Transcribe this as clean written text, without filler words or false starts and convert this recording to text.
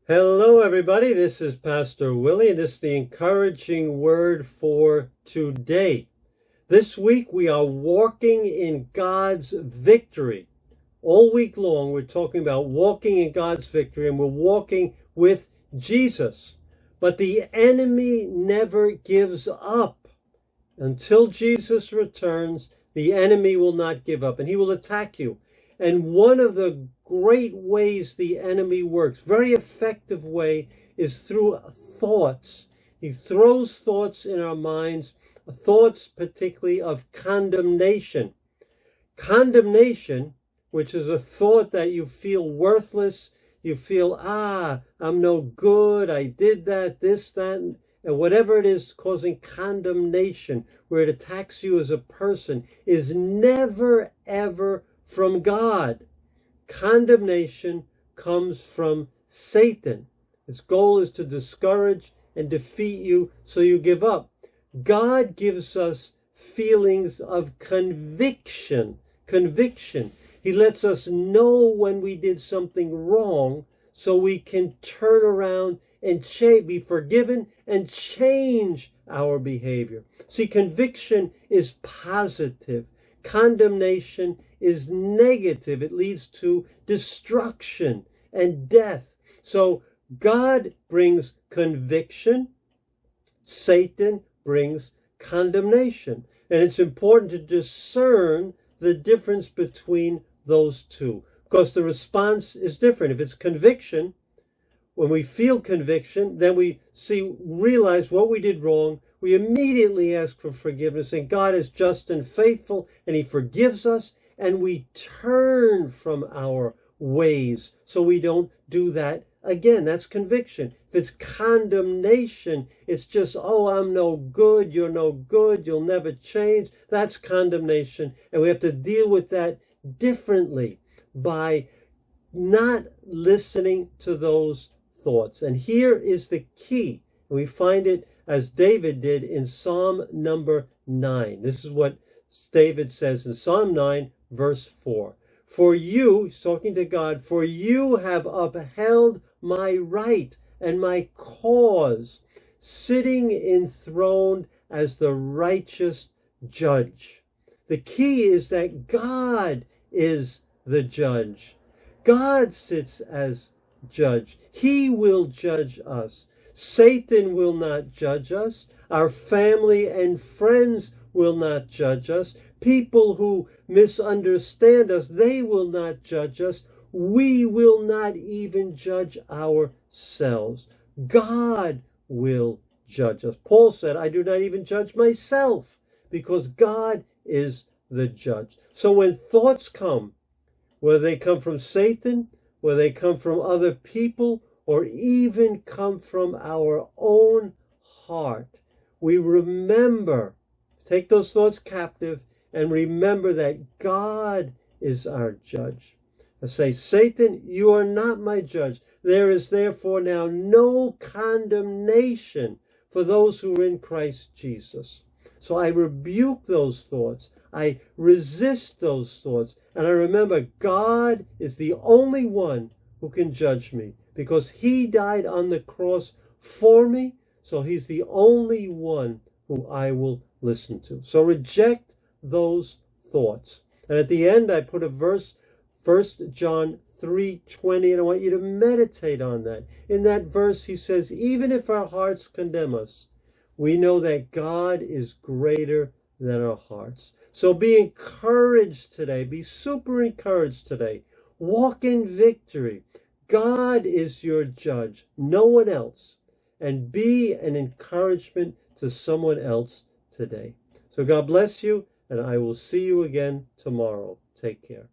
Hello, everybody. This is Pastor Willie, and this is the encouraging word for today. This week, we are walking in God's victory. All week long, we're talking about walking in God's victory, and we're walking with Jesus. But the enemy never gives up. Until Jesus returns, the enemy will not give up, and he will attack you. And one of the great ways the enemy works, very effective way, is through thoughts. He throws thoughts in our minds, thoughts particularly of condemnation. Condemnation, which is a thought that you feel worthless, you feel, I'm no good, I did that, this, that, and whatever it is causing condemnation, where it attacks you as a person, is never, ever from God. Condemnation comes from Satan. Its goal is to discourage and defeat you so you give up. God gives us feelings of conviction. He lets us know when we did something wrong so we can turn around and be forgiven and change our behavior. See, conviction is positive. Condemnation is negative. It leads to destruction and death. So God brings conviction. Satan brings condemnation. And it's important to discern the difference between those two, because the response is different. If it's conviction, when we feel conviction, then we realize what we did wrong. We immediately ask for forgiveness, and God is just and faithful, and he forgives us, and we turn from our ways so we don't do that again. That's conviction. If it's condemnation, it's just, I'm no good, you're no good, you'll never change. That's condemnation, and we have to deal with that differently by not listening to those thoughts. And here is the key. We find it as David did in Psalm number 9. This is what David says in Psalm 9, verse 4. For you, he's talking to God, for you have upheld my right and my cause, sitting enthroned as the righteous judge. The key is that God is the judge. God sits as judge. He will judge us. Satan will not judge us. Our family and friends will not judge us. People who misunderstand us, they will not judge us. We will not even judge ourselves. God will judge us. Paul said, I do not even judge myself, because God is the judge. So when thoughts come, whether they come from Satan, whether they come from other people, or even come from our own heart, we remember, take those thoughts captive, and remember that God is our judge. I say, Satan, you are not my judge. There is therefore now no condemnation for those who are in Christ Jesus. So I rebuke those thoughts. I resist those thoughts. And I remember God is the only one who can judge me, because he died on the cross for me. So he's the only one who I will listen to. So reject those thoughts. And at the end, I put a verse, 1 John 3:20, and I want you to meditate on that. In that verse, he says, even if our hearts condemn us, we know that God is greater than our hearts. So be encouraged today. Be super encouraged today. Walk in victory. God is your judge, no one else. And be an encouragement to someone else today. So God bless you, and I will see you again tomorrow. Take care.